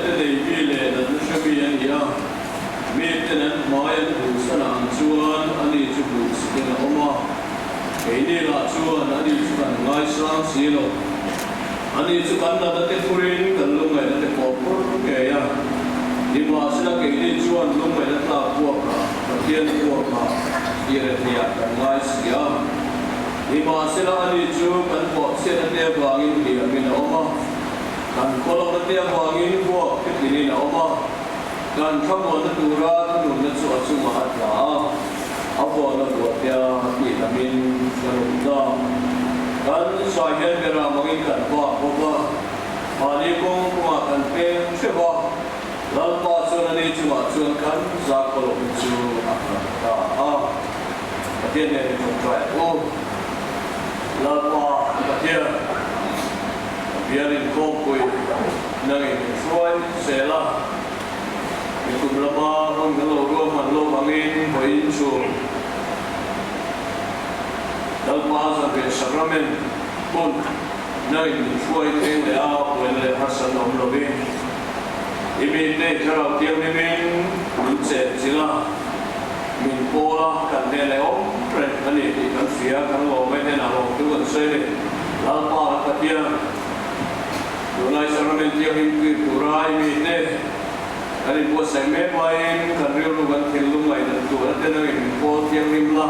te dei vi le na nu shabi an ya me te nan mai an bu sana an chuan ani chu bu si na oma e ni la chuan ani chu kan ngai sang si lo ani chu kan na te purin kan lu ngai te ko por ke ya ni ma sila ke ni chuan lu ngai na ta pu ka pathian pu ka ire ria kan ngai si ya ni ma sila ani chu kan po se na te wangin ni amin oma kan kolong na te wangin po ke ni na oma kan thamo na tura tu na chu chu ma atla apo na bo tia ti amin sarum da kan sa hian bera mangin kan ba ko ba ani kong ko kan pe che ba lal pa chu na ni chu ma chu kan za kolong chu akta pathian ne chu trai o lal pa pathian biarin ko koi nangin suai sela ikum lama hong galo ro man lo mangin boin chu dal pa sa be sacrament bon nangin suai te le a wen le hasan om lo be imin te karau tiam ni min min se sila min pola kan ne le om pre ani kan sia kan lo me ne na lo tu kan se le dal pa ka tia Dunai sacrament tiam ni purai min ne ani buat saya main kan real bukan film lain tu ada lagi buat yang rimla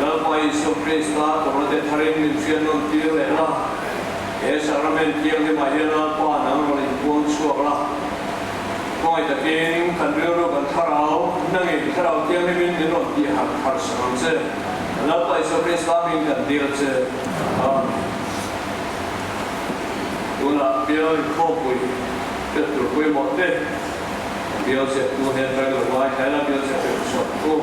lalu pai surprise lah kalau ada hari ni sian nanti lah sacrament yang di mana apa nama orang pun suap lah kau itu kan kan real bukan tharau nanti tharau yang ni min nanti harus sampai lalu pai surprise lah min kan dia je Una biar kopui betul kui mote biar se tu hen rai lo wai kai la biar se pe so ko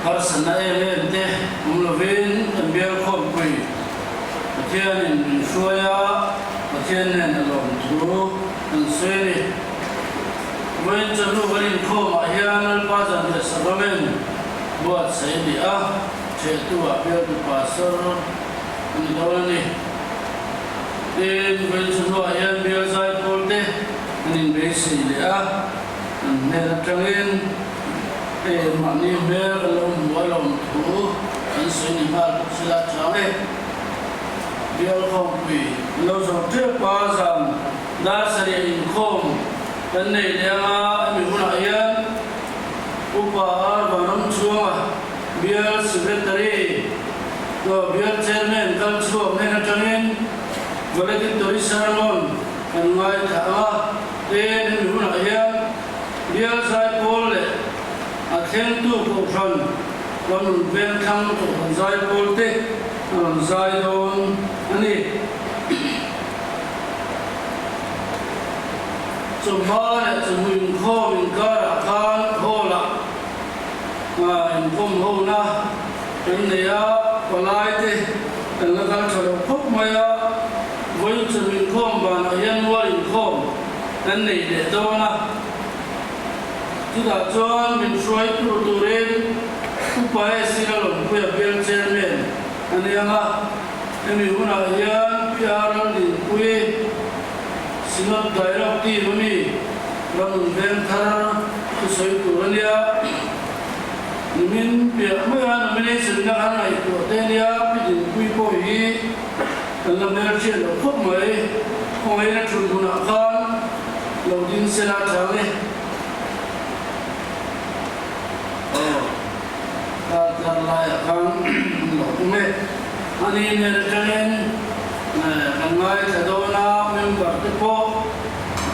har sana ele te umlovin biar kopui pathian in suaya pathian ne lom thu an sele wen chanu varin kho ma hian al pa jan le sabamen buat sai dia che tu a biar tu pasor ni dawani den wen chanu hian biar sai polte nin be si le a ne la tangin e mani ber lom walom thu an sini mal sila chale biar khom pi lo so te pa jam da sari in khom kan nei le ma mi huna hian upa ar banam chuanga biar secretary to biar chairman kan chuang ne na tangin volunteer sermon kan ngai tha den mi huna hian biar sai pol le a khen tu ko thon ron ven khang to sai pol te sai don ani so mare so min kho min kara kan hola ma in kom hola in ne ya palai te kan la kan thalo phok ma ya voi so min khom ban ayan wa in khom kan nei de to na tu da chuan min suai tu tu ren tu pai sinalom pu ya bel chairman ani anga emi huna hian piaran ni pui sinot dairok ti mami ram ven thar tu soi tu ania nimin pia ma mane sinna anai tu tenia pidin pui po hi kan mer che lo khop mai khoi na thun huna khan lo din sela thale terlayak kan dokumen ani nerjain kangai sedona member tepo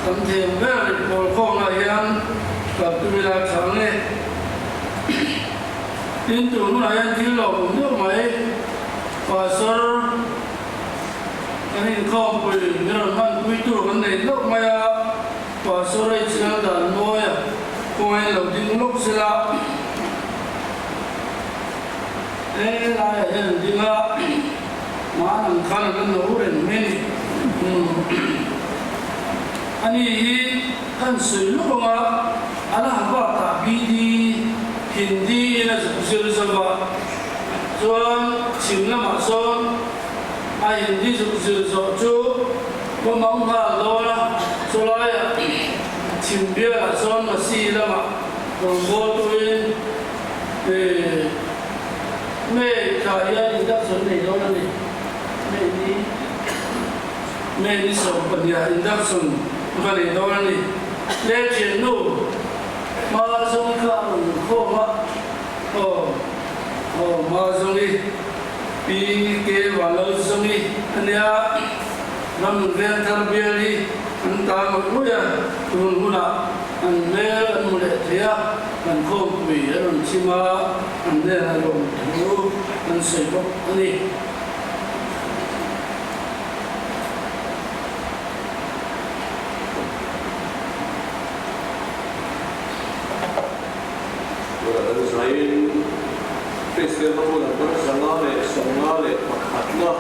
tamthem ber pol khong ayam kaptubila change tintu nu ayan thilo nu mai pasar ani khom pui niran man pui tu kan nei lok maya pasar ai china dan noya koi lo din lok sila la hen dinga ma nang khan kan no ren men ani hi kan sui lo ma ala ba ta bi di hindi na zil zaba chuan chimna ma son ai đi dục sự so chú có mong hà lo là số lại chim bia son mà xì là mà còn vô tôi mẹ khai ra đi đắp xuân này đó là này mẹ đi sống phần nhà đi đắp xuân phần này đó là này lẽ chuyện nô mà sống cả khô mà mà sống đi pi ke walau sống đi anh ya làm việc tham bia đi anh ta một lúc ya tuần cũng là anh lẽ anh một lẽ thế à anh không bị anh chỉ mà anh lẽ là lòng thú anh xây bốc anh đi Israel Kristen pun ada sangat makhatna.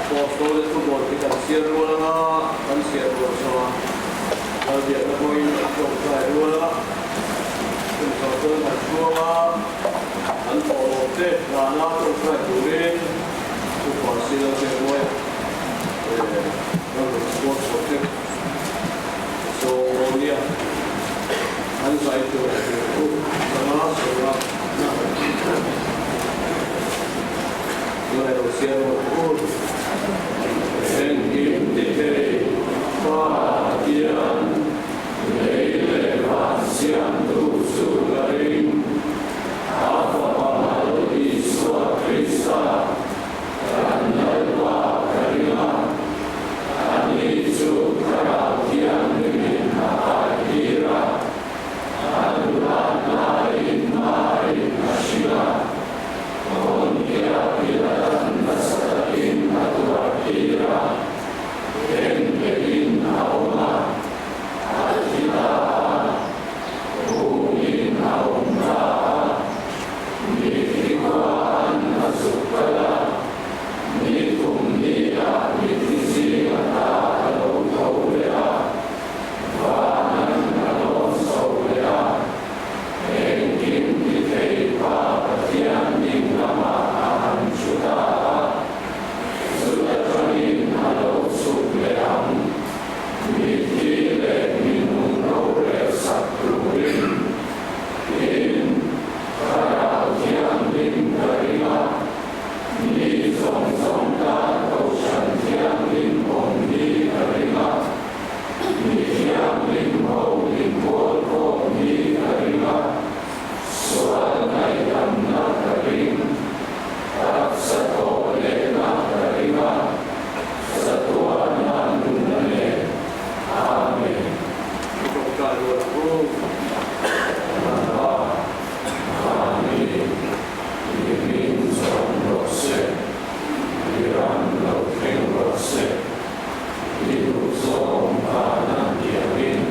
Apostol itu boleh kita share dulu lah, kan share dulu sama. Kalau dia nak main kita dulu lah. Kita tu nak dulu lah. Kan follow deh, lana tu kita turin. Tu pasti lah semua. Kalau sport sportif. So dia. Kan saya tu sama semua. Noi siamo pur en indicare fatian leile pasian tu sularim afamalo Isua Krista kanalwa karima anisu karatian minha akira anulana inmai ashira Onkia pilan nasakin atuakira Engelin auma Ajita Ungin aumra Nihikuan nasukala Nitum niya Nitisingata along kaulea Vanan along saulea Engin ditei papatian nama ahan sudah train halo subleam mitile minum role sakruin in karatian ling karima ni zong ta kausan tiang ling om ni karima ni tiang ling ho ling bol ko ni karima soal nai na karim Sato lena karima satuana nunane amen. Kalau aku kami ingin somrose iran lauting rose hidup sompanan diamin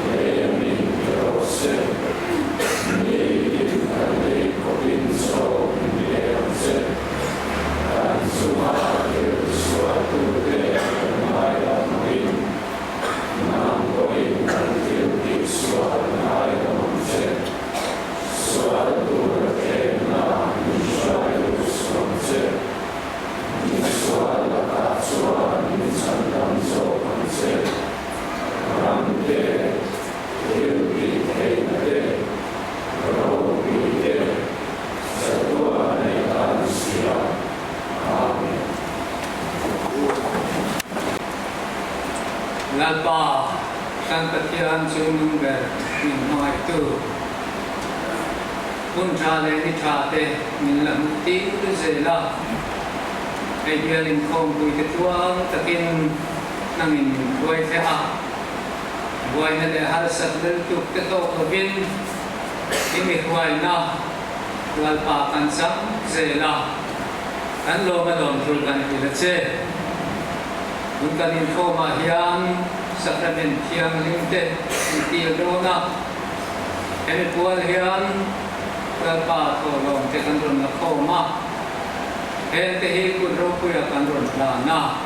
lemin rose hidup kali kopinso dan sumaker suatu kemahiran nampoin kantil suatu naik suatu kena suatu sonse suatu kasuan sandang sonse ramde ilmi kene robi Lalpa Santatian Sunumber in Noitu Punchale Nichate Milamuti Zela Idealin Kong Buituang Takin Nangin Buaitea Buaina de Harsat Tuk Tetok Lavin Imihwaina Lalpa Kansang Zela Anlo Madom Tulkan Pilatse Bukan info mahiang sakramen tiang lingte tiadona ene pual hian kalpa tolong te kanron na koma ente hi kudro puya kanron plana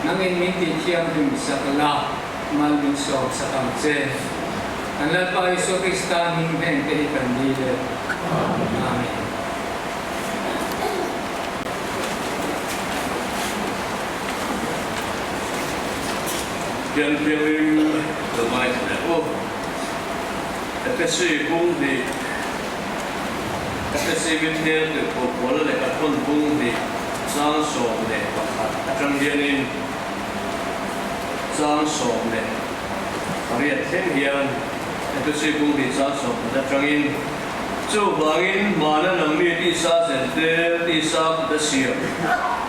nangin minti tiang lim sakala malmin so sakamse anla pa iso Kristan ente hi kandile amen thiền thiền linh từ mai này ô cái sự cũng thì cái sự bên kia từ cổ là cái thôn cũng thì sang sổ này trong địa linh sang sổ này riêng thiên hiền cái sự cũng thì sang sổ là trong in chú bangin mà nó nằm đi xa sẽ đi xa cái sự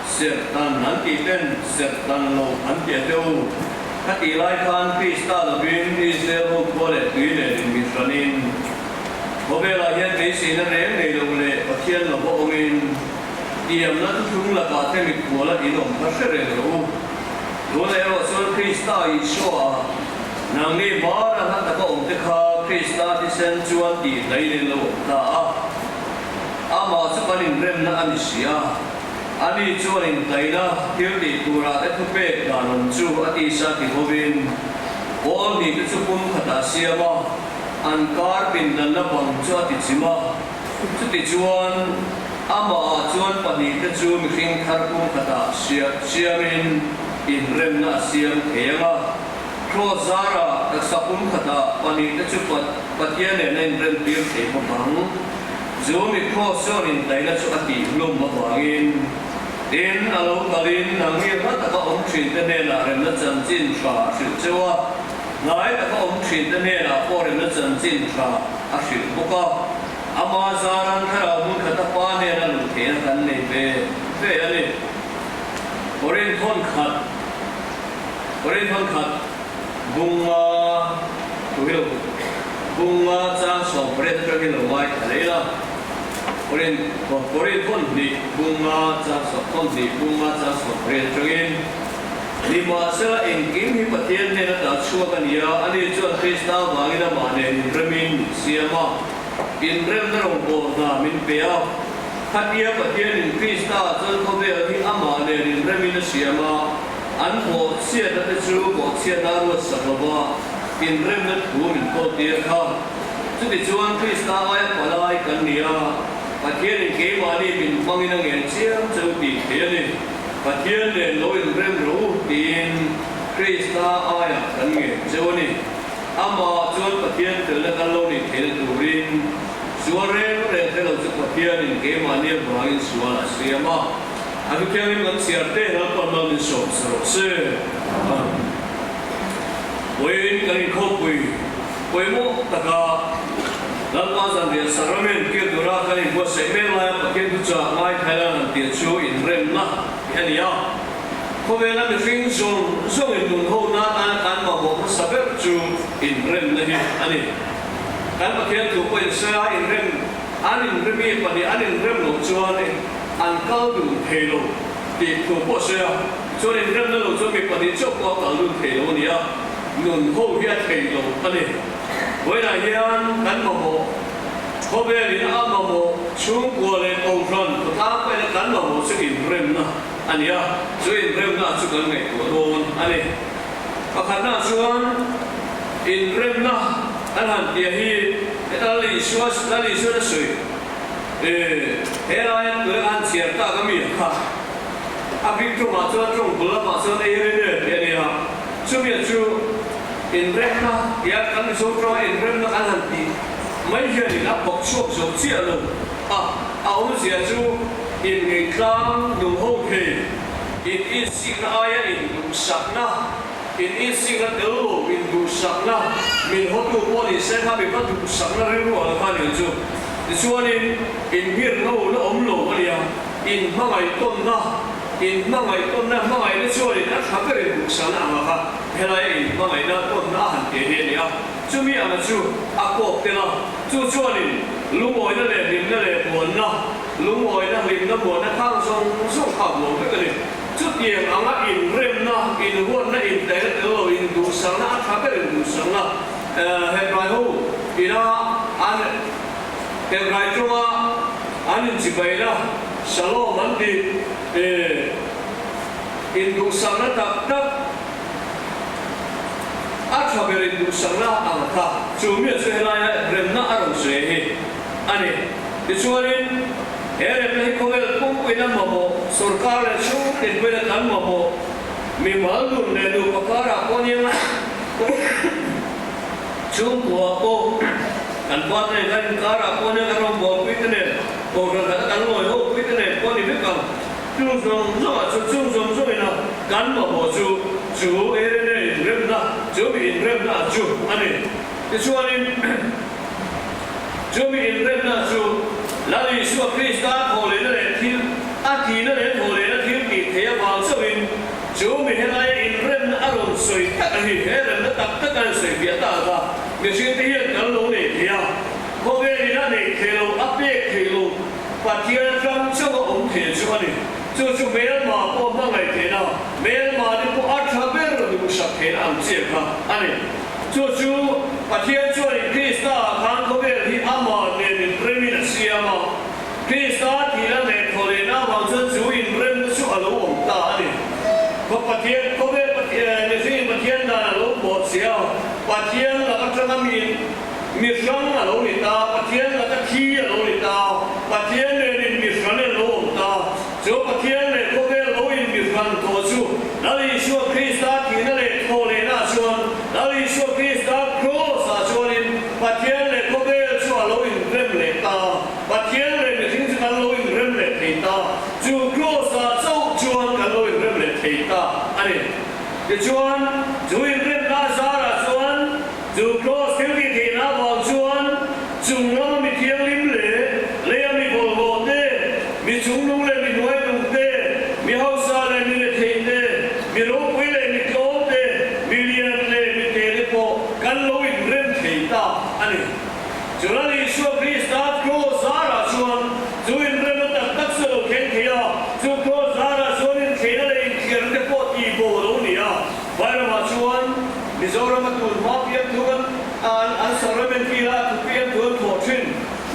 sẽ tan hắn đi đến sẽ tan lâu hắn đi đâu các tỷ lệ khan Krista là biến đi sẽ không có lệ tùy lệ mình cho nên hôm nay là hiện cái gì nó rèn này đâu lệ và thiên là bộ mình điểm nó chúng là cả thêm một của là đi đồng phát sẽ rèn đâu rồi này là số Krista Isua nàng đi bỏ ra hắn ta có ông thế kha Krista thì sen chuan đi lấy lên lâu ta mà số cái hình rèn nó anh xia ani chuan in taina thil ti tura te thu pe danon chu ati sa ti hovin bol ni te chu pum khata siama an kar bin dan na bang chu ati chima chu ti chuan ama chuan pani te chu mi khing thar pum khata siamin in rem na siam theyanga krozara ta sapum khata pani te chu patian ne nen rem tir te bang chu mi kroson in taina chu ati lum ma wangin đến alo kalin nang nghe rất là có ông truyền tên này là人的真进法是这话来的có ông truyền tên này là có人的真进法是不高阿妈家人看到我们看到八年了路天干那边对啊你我人团看bunga trang song pret cho cái lồng vai đấy là Korean phone di bunga trang song pret cho cái lima sela engking hi patien ne na ta chua kan ya ani chuan Krista wangina mane remin siama in rem na rong ko na min pea hatia patien in Krista chuan ko ve hi ama ne in remin siama an ho sia da te chu ko sia na ro sakwa in rem na thu min ko tir kha chu ti chuan Krista ai palai kan nia patien in ke mani min mangina ngen chiam chu ti the ni patien le loi rem ro tin Krista aya kan nge choni ama chuan patien tel na kan lo ni thel turin suare re thel chu patien in ke mani bangin suala siama anu kian kan siarte na pan min so se Oin kan koi mo taka lalpa zan dia saramen ke dura kan bo semen la paket tu cha mai thailand ti chu in rem na yani ya ko ve na fin zong in dun ho na kan ma ho saber chu in rem na hi ani kan paket tu ko in sa in rem anin remi pa ni anin rem lo chuan an kal du thelo ti tu po se chuan in rem na lo chu mi pa ni chok ko kal du thelo ni ya nun ho hiat thelo ani với lại hiện cán bộ có vẻ như áp bộ chung của lên ôngron của ta phải là cán bộ sự in rem na anh ya sự in rem na sự cần ngày của đồn anh và khả năng chuan in rem na anh hẳn địa hi cái lý số là sợi thế là người ăn chia ta cái miệng ha à vì chúng mà chuan bữa mà chuan đây này ha chúng miệng chú in rem na ya kan so tro in rem na kan hanti mai je ni la bok chok so chia lo ông sia chu in ngai klang du ho ke in is na aya in du sak na in is na do in du sak na min ho tu po ni se ha be pa du sak na re ru ala ka ni chu ti chuan in hir no om lo ka ya in ma ngai ton na in ma ngai na chuan in a tha pe du sak na ma ha helai ma ngai na ton na han te he ni a chu mi ama chu a ko te na chu chuan in lungoi na le lim na le bon na lungoi na lim na bon na khang song kha lo ke ni chu tiang anga in rem na in huan na in te te lo in du sang na tha pe du sang na he rai ho ina an te rai chuma an chi bai na salo man di in du sang na tak atha berin du sang na ang kha chumi se lai rem na arong se hi ani ti chuanin here pe ko vel pum ina mo sarkar le chu tin pe kan mo mi malun ne du pakara poniang chung tua ko kan pat ne kan kara poniang kan rom bo pitne ko kan loi ho pitne poni bekam chung som ina kan ma bo chu ere ne rem na chu bi rem na chu ani te chu ani chu bi rem na chu la li su krista ko le ne thil a thi ne ho le ne thil ki the ba so in chu mi he lai in rem a ron soi ta hi he rem na tak tak kan soi bia ta ga mi sin te hian kan lo ne thia ko ve ni na ne khelo a pe khelo pa thian ram chu om the chu ani chu mel ma po ma ngai the na mel ma ni po a tha ber ro du sa the am che kha ani chu pa thian chu ni krista khan ko ve hi ama ne ni premi na siama krista thi la ne thole na ma chu in rem chu alo om ta ani ko pa thian ko ve pa thian ne si pa thian da lo bo sia pa thian la ka changa mi shang alo ni ta pa thian la ka thi alo ni ta pa thian ne ni mi shang ne lo om ta chu pa thian ne ko ve lo in mi shang to chu la li shu krista thi na le thole na chuan la li shu krista cross a chuan in pa thian ne ko ve chu alo in rem le ta pa thian ne mi thing chu kan lo in rem le thei ta chu cross a chau chuan kan lo in rem le thei ta ani ke chuan chu in rem na sa ra chuan chu cross thil ki thei na ba chuan chung na mi thiang lim le mi bol bo te mi chung nung le mi noi nung te mi hausa le mi le thei te mi ro pui le mi ko te mi lian le mi te le po kan lo in rem thei ta ani chu la li shu krista cross a ra chuan chu in rem ta tak so khen thia chu cross a ra chuan in thei na le in thiar te po ti bo lo ni a vai ra ma chuan Mizoram atul mafia tuan an saramen kila tupian tuan thothin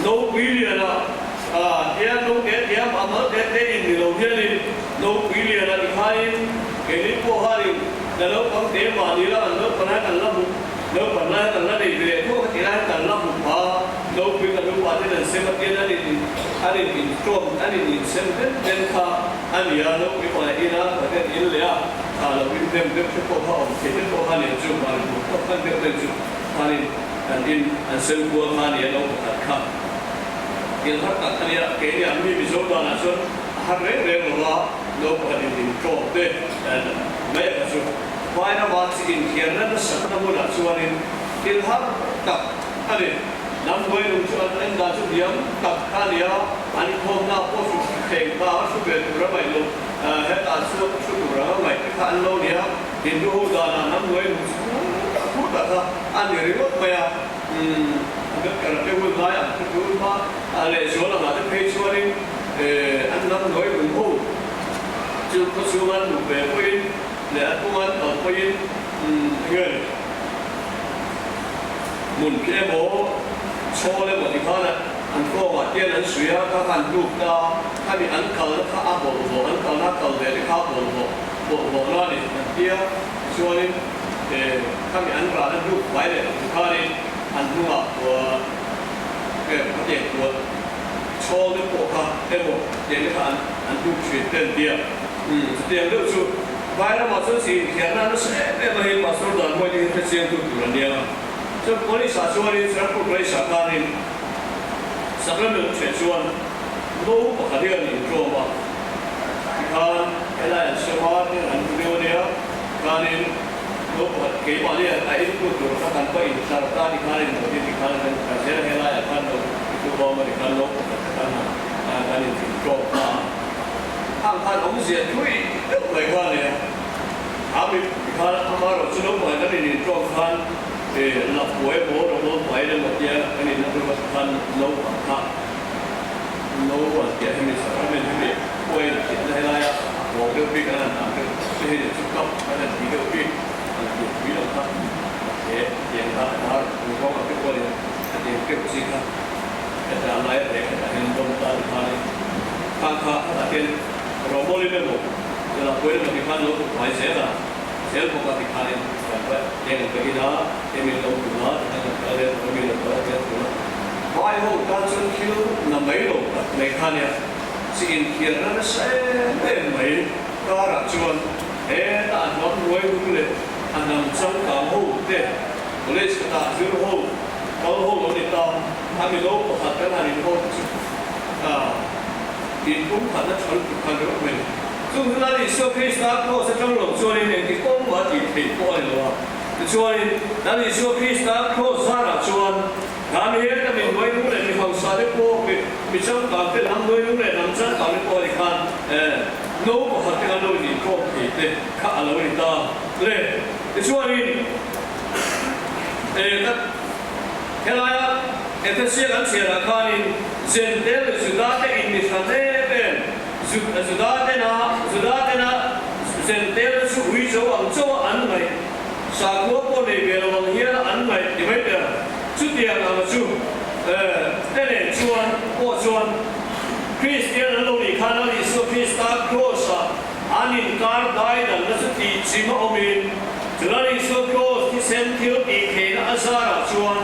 no billion dia no dia amal de in dilogian no billion dikhain keli po hari dalo pang de malila no pana kan la no pana kan la de de ko tira kan la pa no bi kan pa de den sem ke na ni hari in trom ani ni sem den kha ani ya no bi pa ina de in le kalau kita berjumpa orang, kita orang yang jumpa, bukan kita jumpa hari dan sebuah hari yang orang tak. Kita tak kaya kaya kami bisa belajar hari regular, orang yang job deh dan mereka tu. Mana masih in kira sekarang mula cuarin kita tak hari. Namun untuk anda tu diam tak kaya, ani kona posu kengkau sudah berapa itu. Hết à suốt rồi mày cái ăn lâu nhỉ hiện đô giờ là 50 phút là sao ăn thì rất mày rất cả là cái vui lái cái vui mà lệ số là cái pay số đi ăn 50 mình hú chưa có số ăn đủ về quên để ăn công ăn ở quên người muốn cái bố cho lên một cái khác làอันก็ว่าเตี้ยนั้นสวยก็การดูดาถ้ามีอันเก่าแล้วข้าบอกอันเก่านักเก่าเดี๋ยวข้าบอกนั่นนี่เตี้ยส่วนนี้ถ้ามีอันร้านดูไว้เลยข้านี่อันดูว่าตัวเด็กตัวโชว์ด้วยปกค่ะเด็กบอกเด็กข้าอันดูช่วยเต้นเตี้ยเตี้ยเลือกชุดไว้แล้วมาซื้อสิ่งเขียนนั้นเสร็จแล้วมาเห็นมาซื้อด่านไว้ที่เสียงดูดูนั่นเดียวจนคนที่สาส่วนนี้สำหรับคนที่สาการนี้สักเรื่องเชื่อชวนรู้ปกตินี่โจมการอะไรเชื่อว่าเนี่ยอันเดียวเนี่ยการนี้รู้ปกติมาเนี่ยไอ้ทุกตัวถ้าการไปสารตาที่การนี้หมดที่การนั้นการเชื่อให้ได้การรู้ตัวบอมาที่การรู้การนี้โจมทางการของเสียช่วยอะไรกันเนี่ยอาบิการทำมาเราสนุกเหมือนกันนี่โจมการหลับป่วยโบเราโดนไปแล้วหมดเยอะอันนี้นักวิชาการโน้ตค่ะโน้ตเกี่ยวกับมิสก์ไม่ได้ป่วยติดอะไรอ่ะบอกเรื่องปีกันนะคือที่จุดกับอันนั้นที่เกี่ยวกับปีเราค่ะอย่างนั้นคุณพ่อกับพี่ป่วยอันนี้เกี่ยวกับสิ่งค่ะแต่อะไรเด็กแต่เห็นตรงตาที่ผ่านข้างข้างแต่เป็นเราบริเวณหมดเราป่วยแล้วที่ผ่านเราหายเสียละเสียปกติผ่านyang kedua, kami lakukan dengan kalian kami lakukan. Baik ho, kantor kilo namai lo, mereka ni si inkirna saya namai karak cuan, tak ไว้ดูเลยอันนั้นจังกางหูเด็กเลยสตาร์จูหูเขาหูเราติดตามทำให้โลกขัดกันอะไรหูอินคุ้มขัดนั้นฉันขัดเรื่องมันซึ่งนั่นที่สุคริสต์ก็จะต้องหลงช่วยในที่ก้มวัดที่ผิดก็เลยว่าช่วยนั่นที่สุคริสต์ก็สารชวนการเห็นแต่เป็นไว้ดูเลยมีความสาธิตโป้มีช่างการเป็นทำด้วยดูเลยนำช่างการเป็นโป้อีกคันโน้ก็หัดกันดูดีก็ผิดเลยข้าเราไม่ตามเลยช่วยก็แค่ไรเอฟซีกันเสียราคานี่เซนเดลสุดาเตอินดิสันเดเป็นสุดาเตนะเซนเดลสุวิโจอังโจอันไหนสากวปนในเวลาวันเฮียอันไหนที่ไม่เป็นสุดเดียร์นะมาชูเต้นชวนโอชวนคริสเตียนเราอีกขณะที่สุคริสต์โคสอันนี้การได้ดังนั้นสุดที่จิมอมินจุดนี้สุโคสที่เซนทิลอีกเห็นอาซาระชวน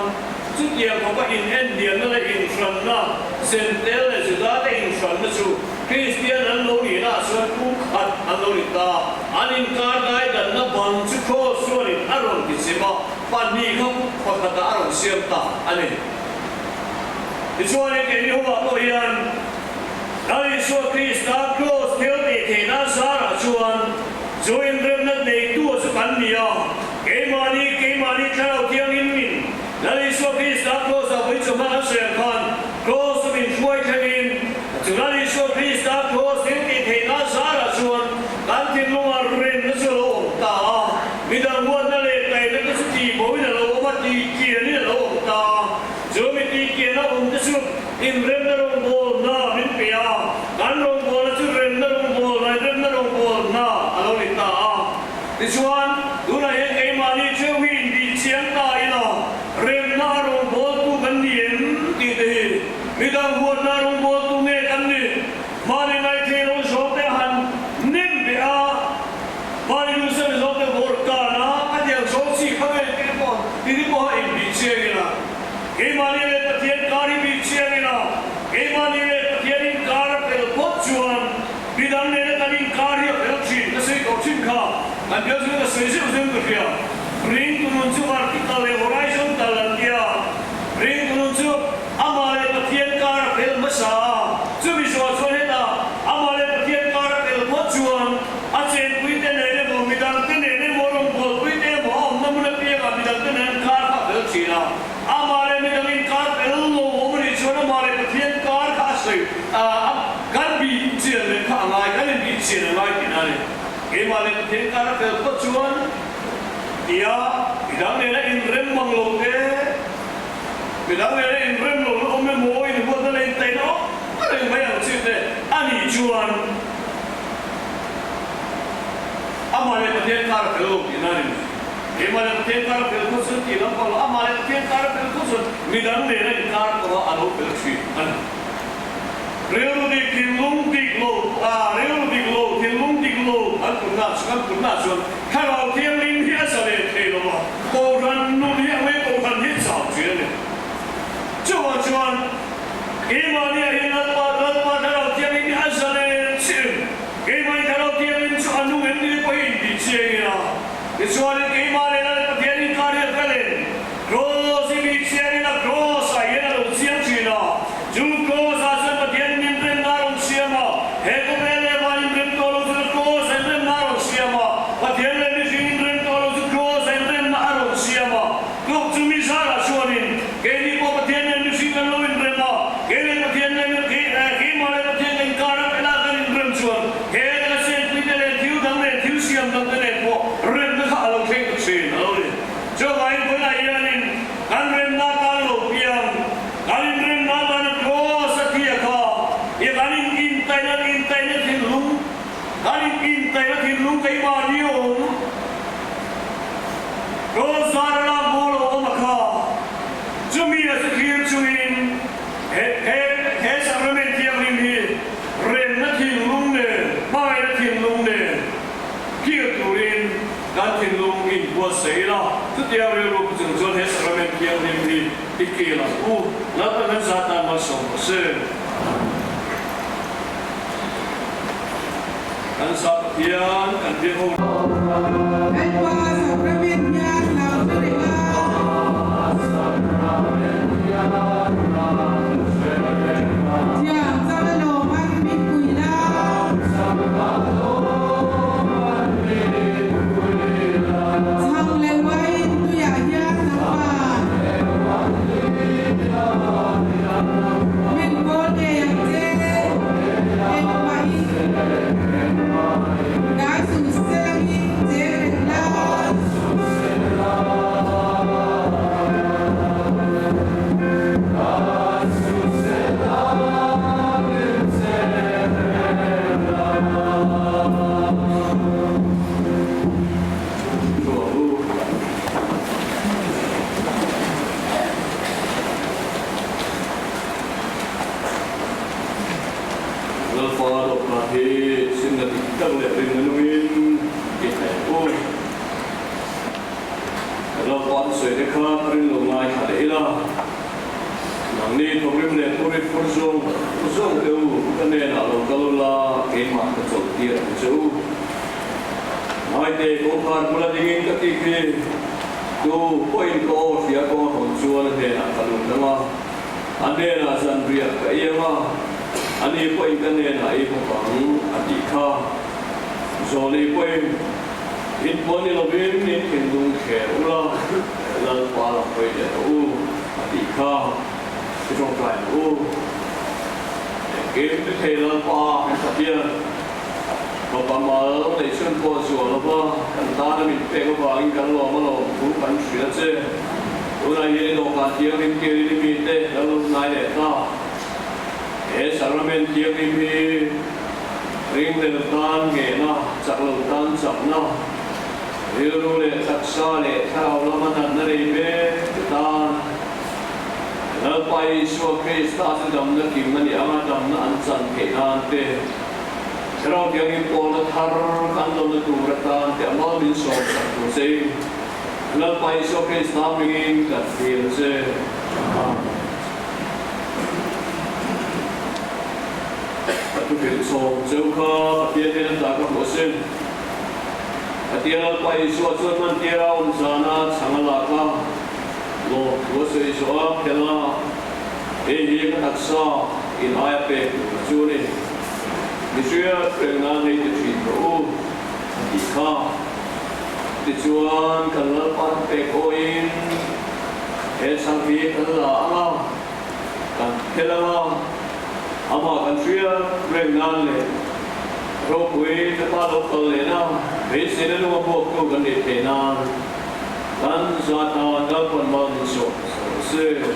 สุดเดียร์เขาก็อินเอ็นเดียนนั่นแหละอินฟรันน่ะเซนเตลเลยจุดนั้นอินฟรันนะชูคริสเตียนเราอีน่ะส่วนผู้ขัดเราอีตาอันนี้การได้ดังนั้นบันจุโคสส่วนอารมณ์ที่จิมปันนี้เขาพอขัดอารมณ์เสียมตาอันนี้ที่ช่วยในการที่ว่าตัวยันนั่นสุคริสต์โคสเทลติเทน่าสาระชวนจอยเริ่มนั่นในตัวสุขันเนียเกมานีเท่าเทียงอินมินนั่นสุคริสต์โคสเอาไปจมาเสียกันโคสเป็นช่วยกันอินจุดนั้นสุคริสต์โคสเทลติเทน่าสาระชวนการที่ลงมาเรียนนั่นสุโลตามิดาวันนั่นเลยแต่นั่นก็สุดที่บ่วินาโลมาตีเกียร์นี่โลตาจอมิตีเกียร์นะผมจะสุดอินเริ่มนั่นลงโบน่ามินเปียการลงโบนั่นสุดเริ่มนั่นลงโบน่าอารมณ์ตาดิฉันดูนะเห็นไอ้มานี่เชื่อวินดีเชียงตายนะเริ่มน่าลงโบตุกันเดียนตีเดีมิดาหัวน่าลงโบตุเมกันนี่มาในไงเทโรชอบแต่หันนิ่มเปียมาในดูเส้นชอบแต่โบกานะอันเดียวชอบสิเขาเป็นที่บอกเอ็มดีเชียงนะไอ้มานี่เลยตะเทียนการีบีเชียงนะไอ้มานี่เลยตะเทียนการเป็นพดชวนบิดาเนี่ยตอนนี้การีเป็นชิ้นนั่นสิเขาชิ้นข้าอันเดียวจะเป็นสิ่งที่เราต้องเรียนริงตุนจูอาร์ติคาเลโอไรซ์ตัลันเดียริงตุนจูอามาเลตะเทียนการเป็นภาษาจูบิชวาชวนเหตุอามาเลตะเทียนการเป็นพดชวนอาเจนคุยเตเนี่ยเนี่ยบิดาเนี่ยมรงบอลคุยเตเนี่ยบอกน้ำมันเปียกบิดาเนี่ยการเป็นชิ้นนะอามาเลบิดาเนี่ยการเป็นโลโก้มันชวนอามาเลตะเทียนการข้าศึกกันบีเชียนเลยข้างไงกันบีเชียนอะไรที่นั่นเอมาเลตะเทียนการเป็นพดชวนเดียบิดาเนี่ยอินเรมมังโลเกบิดาเนี่ยอินเรมโลโอเมโมอินบัวทะเลเตโน่อะไรไม่เอาชื่อเลยอันนี้ชวนอามาเลตะเทียนการเป็นโลกที่นั่นเอมาเลตะเทียนการเป็นกุศลที่นั่นพออามาเลตะเทียนการเป็นกุศลบิดาเนี่ยการตัวอนุเป็นชีอันเรื่องดีที่ลุงดิกโลเรื่องดีโลที่ลุงดิกโลอันคุณน่าชวนถ้าเราเที่ยงลิ้นที่อาศัยเทโลมาโกรันนู่นนี่ไม่โกรันที่สาวเชื่อเนี่ยชวนเอมาเนี่ยเห็นนัดมาถ้าเราเที่ยงลิ้นที่อาศัยเชื่อเอมาถ้าเราเที่ยงลิ้นชวนนู่นนี่ไปอินดิเชียนะดิชวนเอมาเนี่ยเราเที่ยงลิ้นการเรียกกันเลยโรสิบิเชียนะโรสไอ้เนี่ยเราเชียงชีนะจูโกสอาศัยมาเที่ยงลิ้นเรื่องนารงเชียมาเฮกุเบเลมาลิ้นเรื่องโตโลสุโกสเรื่องนารงเชียมามาเที่ยงลิ้นเรื่องโตโลสุโกสเรื่องนารงเชียมาลูกจูมิซาราชวนินเกนี่พอมาเที่ยงลิ้นเรื่องโลวินเรื่องมาเกนี่มาเที่ยงลิ้นที่มาเลยมาเที่ยงลิ้นการะเป็นอะไรเรื่องชวนเฮก็เส้นพิจารณาทิวดังเลยทิวเสียมดังเลยพอเรื่องนั้นเขาเอาเข่งเสียนเอาเลยเจ้าไอ้คนไหนยันกันเรื่องนาการโลกยังกันเรื่องนาการโกสักอย่างก็ยังกันอินไตน์ที่ลุงกันอินไตน์ที่ลุงไอ้มาดิโอโรซาราโมโลมาค่ะจุมีอะไรที่จุอินเฮสารเมติอาริมีเรนนัทที่ลุงเนี่ยไม่นัทที่ลุงเนี่ยที่ตัวอินกันที่ลุงอินบัวเสียละทุกอย่างเรื่องจนเฮสารเมติอาริมีที่เกี่ยวกับแล้วก็นั้นซาตานมาส่งเสริม กันสักเทียนกันเพียงองค์ Hãy qua dòng ra bên nhà nào cho để la Chàng ra bên đồ ăn bị quỷ la Thằng lên quay tôi giả giác nằm bàn Mình có đẹp thế Em mày Đã dù xe đi thế laเราฟ้าดอกประเทศซึ่งนาทีตั้งแต่เป็นมนุษย์กิจแห่งผู้เราฟ้าสวยได้ข้าเรื่องลงมาหาได้ละหลังนี้ผมเรียนเรียนผู้ริบผู้ทรงเอวกันเนี่ยเรากำลังลาเกณฑ์มากระจกเตี้ยเจ้าไม่ได้โอกาสบุญดิ่งกับที่คือดูพ่อยโตเสียก็หงชวนเนี่ยกำลังทำมาอันเดียร์สันเรียกไปเองว่าอันนี้พ่อยกันเนี่ยไอ้พวกฝังอดีตข้าโซลีพ่อยอินปนนี่เราเป็นนี่เป็นดวงแขวละแล้วพาเราไปเดี๋ยวอดีตข้าที่ตรงกลางเกมที่เทลปาเป็นสัตย์พอประมาณในช่วงพอส่วนแล้วก็กันตาเนี่ยมีเป็นก็ฟังกันหล่อมาหล่อผู้พันเสือเจ้ตัวไหนยังโดนการเที่ยวริมเกลีริมมีเต้แล้วนายเด็กข้าสารเมนเทียมีริมเลือดตานเงนะจากเลือดตานจับนะเรื่องรู้เลยทักษะเลยถ้าเราละมันนั่นเลยเบ้ตานแล้วไปชัวคริสต์ตาสุดดำนักกิมมันยังมาดำนันจันเกนันเต้เราเกี่ยวกับปอลทาร์กันตอนนั้นตัวรัตานแต่มาบินสอบสักตัวเซ่แล้วไปชัวคริสต์ตามยิงกับเดียร์เซ่ทุกอย่างส่งเจ้าข้าเดียร์เดินตามกับหัวเส้นเดียร์ไปชัวชวนมันเดียร์อุ่นจานาสังลาข้าโลหัวเสียชัวเฮล่าเฮียกันทักษะอินไอเป็ดจูนี่มิเชียร์เป็นงานในที่ที่รู้ดีข้าที่ชวนกันละปันเป็ดโออินสังเกตกันละกันเฮล่าอามากันเชียร์เรื่องงานเลยเราคุยจะพาเราไปเลยนะเฮ้ยเสด็จว่าพวกกูกันเด็ดนานกันจะทำดับคนมันสดเสีย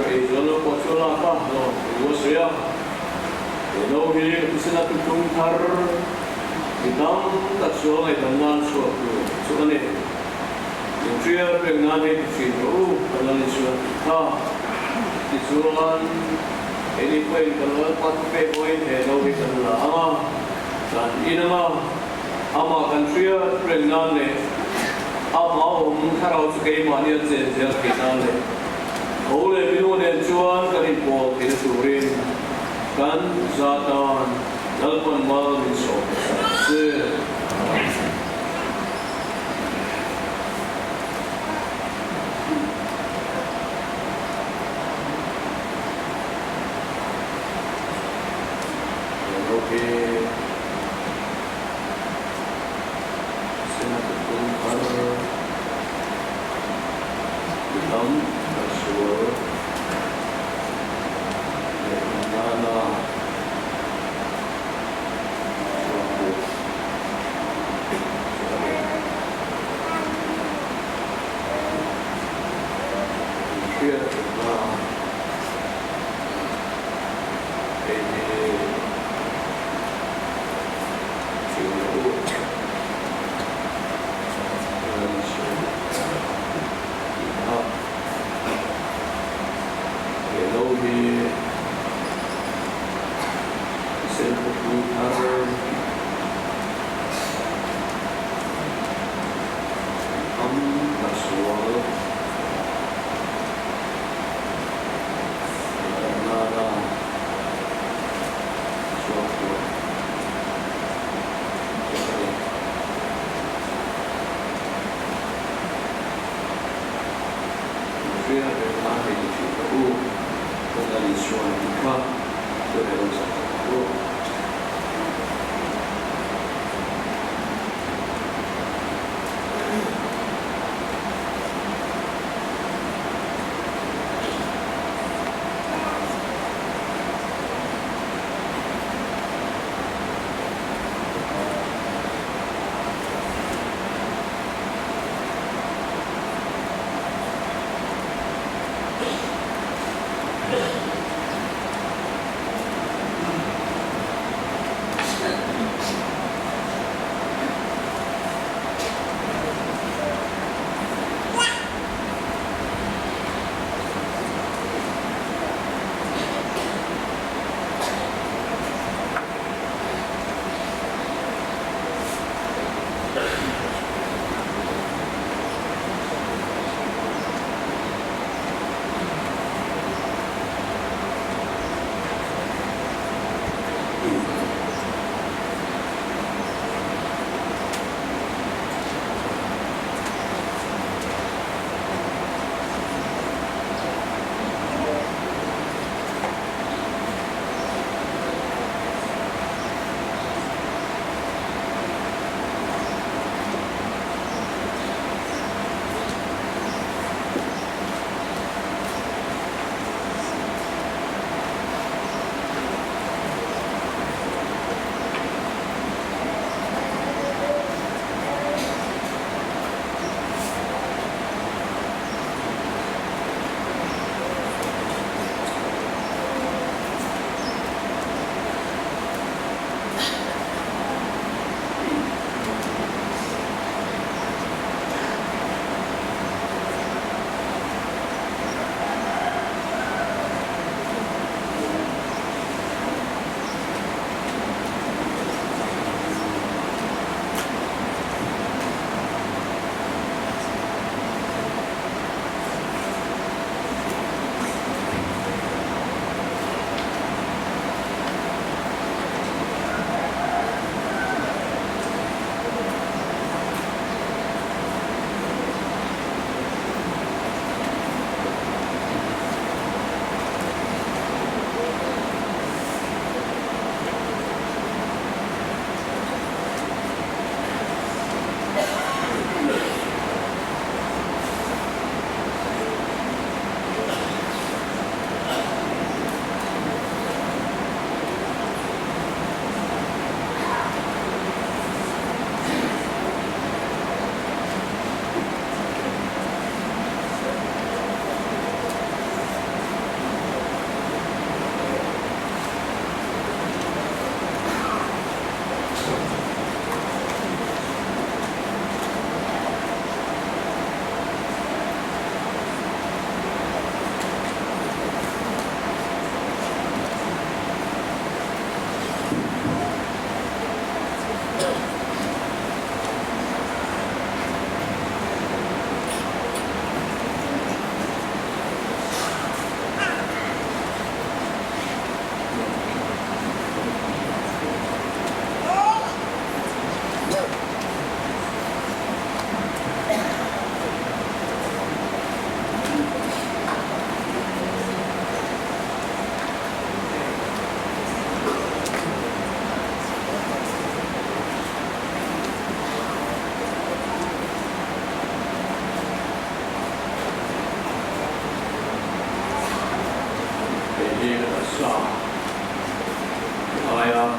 rồi rồi có chỗ là pa rồi có sữa đâu hi xin là tung thar thì tam ta số ngày tam nan số này những chuyện về ngành này thì đâu còn là số ha thì số anh ini poin kalau pat pe poin đâu thì cần là ama dan inama ama country về ngành này ama karau sukai mani ase dia kenale ole minune chuan kani po ke surin kan zatan dalpan mal min so se okay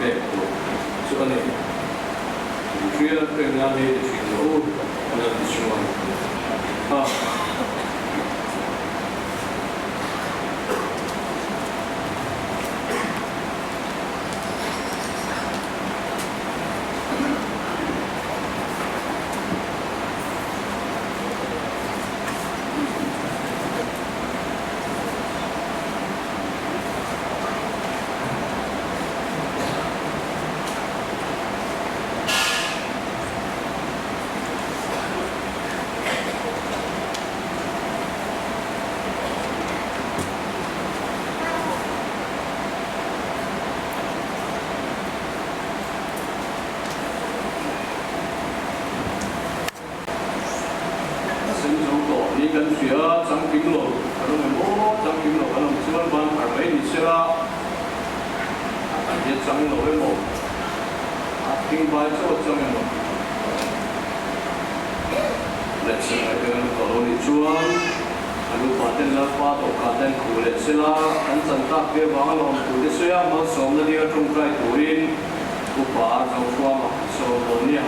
te ko so ane kria pe na le fi no ana disuan haกันเสียจังกิมโลขนมโอ้จังกิมโลขนมชวนบ้านผ่านไปนี่เสียอันนี้จังโลไม่หมดทิ้งไปโซ่จังไม่หมดเล็กเสียกันตลอดนี่ชวนอันนี้ปาเต้นแล้วปาตกการเต้นคู่เล็กเสียอันจันทักเกี่ยวกับลมคู่เสียมันสมนาดีกับตรงใกล้ตัวอินอุปาจังชัวมาสมโลเนี่ย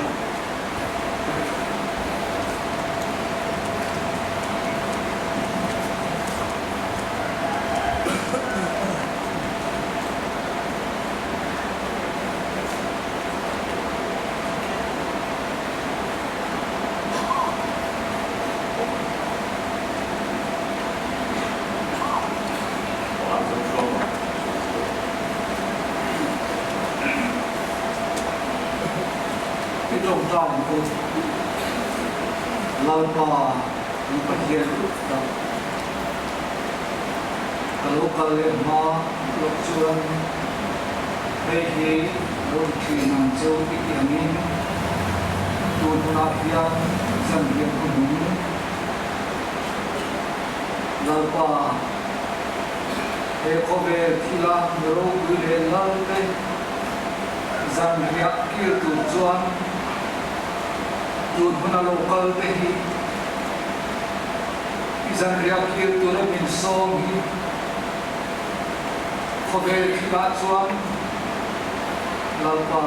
trong tròn cô lao bò những vật hiện đó kalau kalian mau lucuan hehe lucu nanti ini tuh nafian sambil kudu lao bò ekobe kila merogu lelalde zambiak kir tujuan tuh mana lokal tehi zambiak kir tuh min songi ekobe kila tujuan lalpa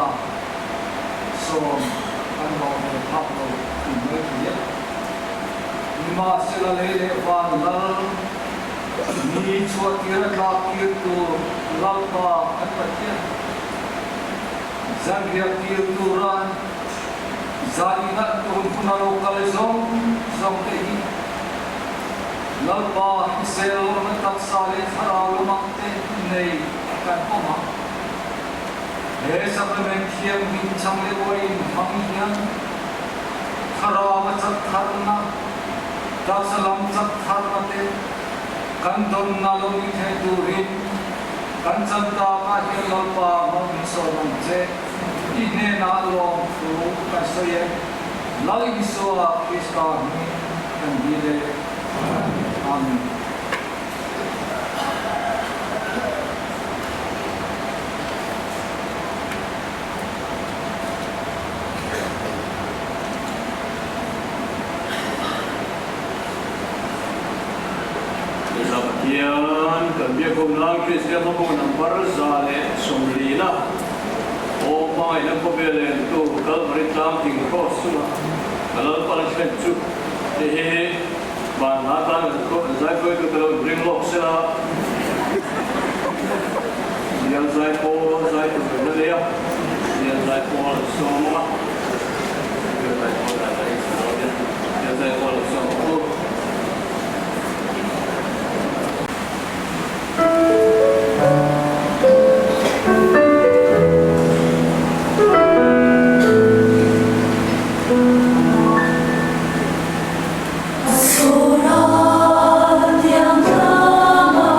song kan mau berpaplo kumai dia lima selalele van lal ni chuatir lakir tu lalpa atpatia zambia kir turan zaina tu punalo kalzong zong tehi lalpa sel matak sale tharalo makte nei kan poma he sabamen khiam hin changle boin hanghian kharawa chat tharna dasalam chat tharmate kan don nalong ithe durin kan chanta ka hilalpa mong so mong che ine na long fu ka soye lali so a krista ni kan dile amen Yan kambia kong lang Kristiyan mo kong nampar zale somlina o mga ilang pabelen to Calvary Camping Cross na kalal pala siya tsu tehe banatan zay ko ito talagang bring lock sila yan zay ko nalaya yan zay ko so mga yan zay ko so Surah yang lama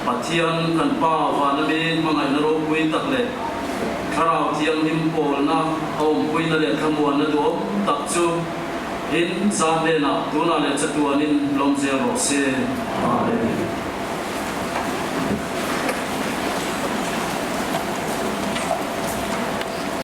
Pathian kan pa wa na be mangai na ro pui tak le kharau thiam him pol na om pui na le khamuan na do tak chu in sa le na tu na le chatuanin lom ze ro se amen.